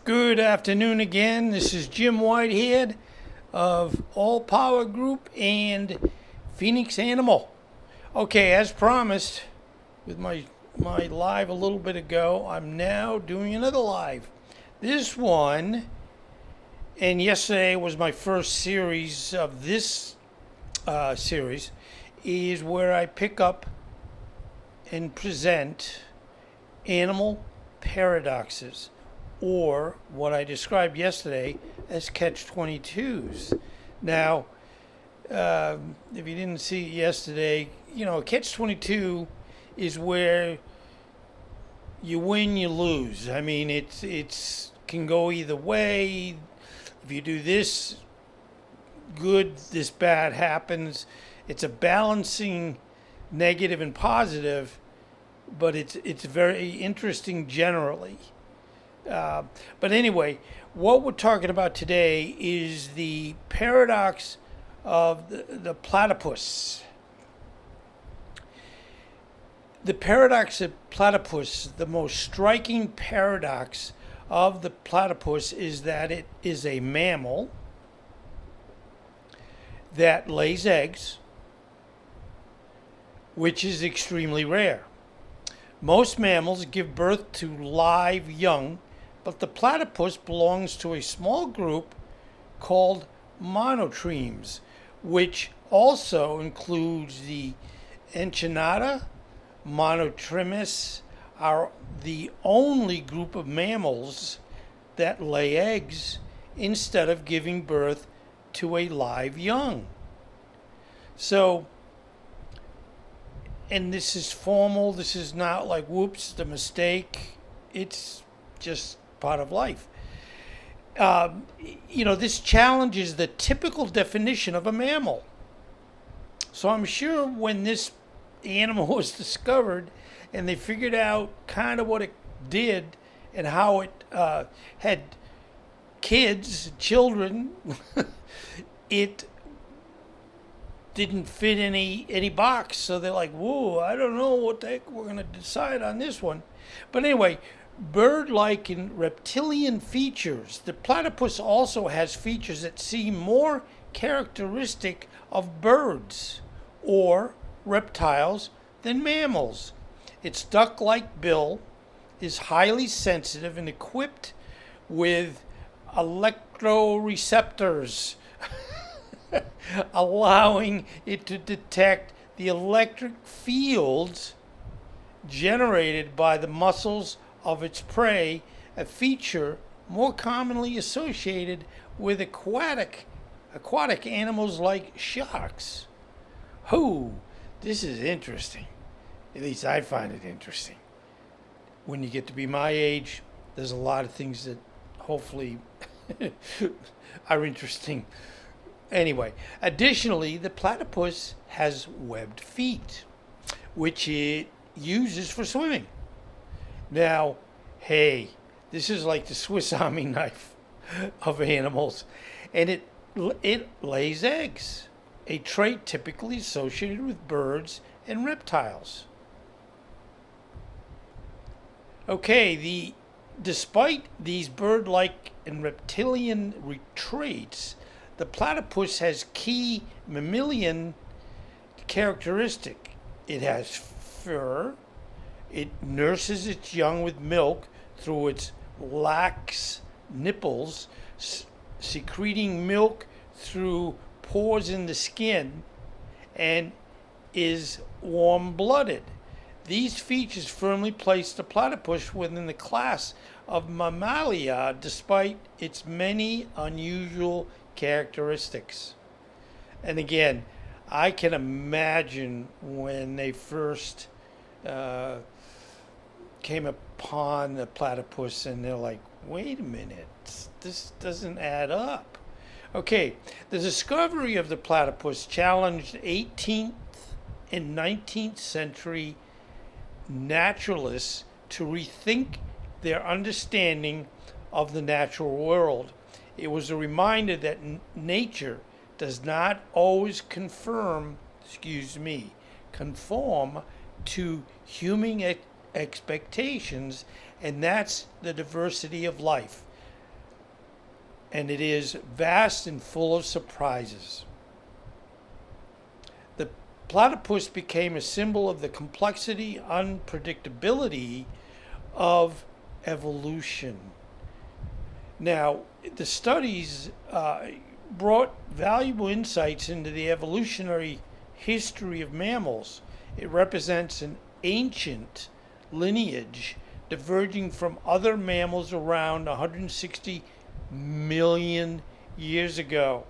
Good afternoon again. This is Jim Whitehead of All Power Group and Phoenix Animal. Okay, as promised with my live a little bit ago, I'm now doing another live. This one, and yesterday was my first series of this series, is where I pick up and present animal paradoxes, or what I described yesterday as catch-22s. Now, if you didn't see it yesterday, a catch-22 is where you win, you lose. I mean, it's can go either way. If you do this good, this bad happens. It's a balancing negative and positive, but it's very interesting generally. But anyway, what we're talking about today is the paradox of the platypus. The paradox of platypus, the most striking paradox of the platypus is that it is a mammal that lays eggs, which is extremely rare. Most mammals give birth to live young, but the platypus belongs to a small group called monotremes, which also includes the Echinata. Monotremes are the only group of mammals that lay eggs instead of giving birth to a live young. So, and this is formal, this is not like, whoops, the mistake. It's just part of life. This challenges the typical definition of a mammal. So I'm sure when this animal was discovered and they figured out kind of what it did and how it had children, it didn't fit any box. So they're like, whoa, I don't know what the heck we're going to decide on this one. But anyway, bird-like and reptilian features. The platypus also has features that seem more characteristic of birds or reptiles than mammals. Its duck-like bill is highly sensitive and equipped with electroreceptors, allowing it to detect the electric fields generated by the muscles of its prey, a feature more commonly associated with aquatic animals like sharks. This is interesting. At least I find it interesting. When you get to be my age, there's a lot of things that hopefully are interesting. Anyway, additionally, the platypus has webbed feet, which it uses for swimming. Now, hey, this is like the Swiss Army knife of animals, and it lays eggs, a trait typically associated with birds and reptiles. Okay, despite these bird-like and reptilian traits, the platypus has key mammalian characteristic. It has fur. It nurses its young with milk through its lax nipples, secreting milk through pores in the skin, and is warm-blooded. These features firmly place the platypus within the class of Mammalia, despite its many unusual characteristics. And again, I can imagine when they first came upon the platypus and they're like, wait a minute, this doesn't add up. Okay, the discovery of the platypus challenged 18th and 19th century naturalists to rethink their understanding of the natural world. It was a reminder that nature does not always conform to human expectations, and that's the diversity of life. and it is vast and full of surprises. The platypus became a symbol of the complexity, unpredictability of evolution. Now, the studies brought valuable insights into the evolutionary history of mammals. It represents an ancient lineage diverging from other mammals around 160 million years ago.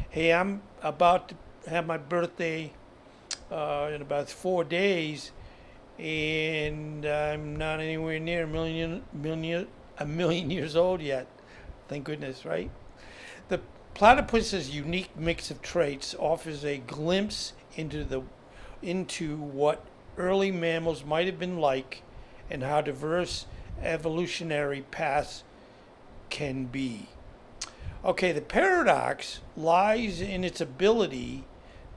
Hey, I'm about to have my birthday in about 4 days, and I'm not anywhere near a million years old yet. Thank goodness, right? The platypus's unique mix of traits offers a glimpse into what early mammals might have been like and how diverse evolutionary paths can be. Okay, the paradox lies in its ability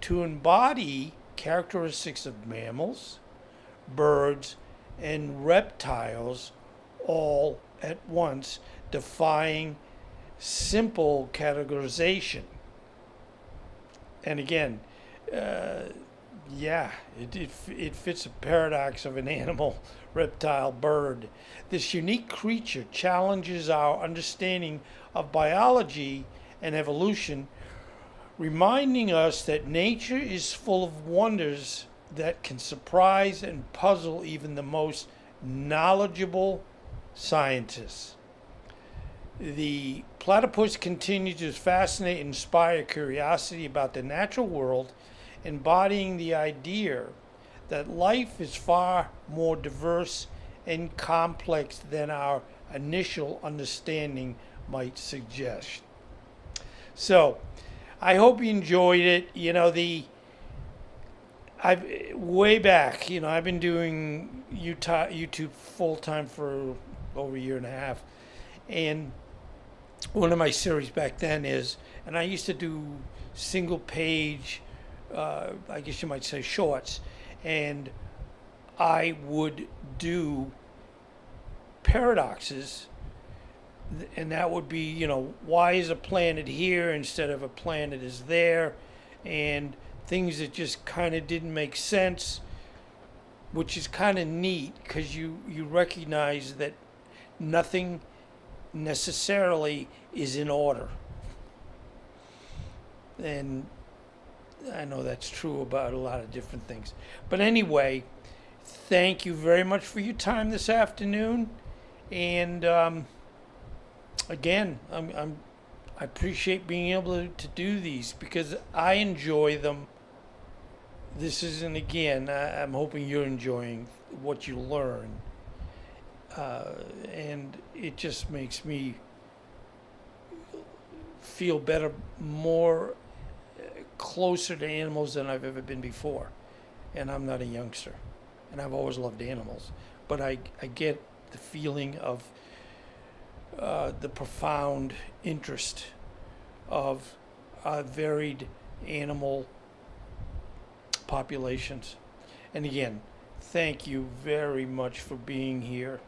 to embody characteristics of mammals, birds, and reptiles all at once, defying simple categorization. And again, it fits a paradox of an animal, reptile, bird. This unique creature challenges our understanding of biology and evolution, reminding us that nature is full of wonders that can surprise and puzzle even the most knowledgeable scientists. The platypus continues to fascinate and inspire curiosity about the natural world, embodying the idea that life is far more diverse and complex than our initial understanding might suggest. So, I hope you enjoyed it. I've way back, I've been doing YouTube full time for over a year and a half, and one of my series back then is, and I used to do single page, I guess you might say shorts, and I would do paradoxes, and that would be, why is a planet here instead of a planet is there, and things that just kind of didn't make sense, which is kind of neat because you recognize that nothing necessarily is in order. And I know that's true about a lot of different things. But anyway, thank you very much for your time this afternoon. And again, I appreciate being able to do these because I enjoy them. This isn't, again, I'm hoping you're enjoying what you learn. And it just makes me feel better, more closer to animals than I've ever been before. And I'm not a youngster, and I've always loved animals. But I get the feeling of the profound interest of varied animal populations. And again, thank you very much for being here.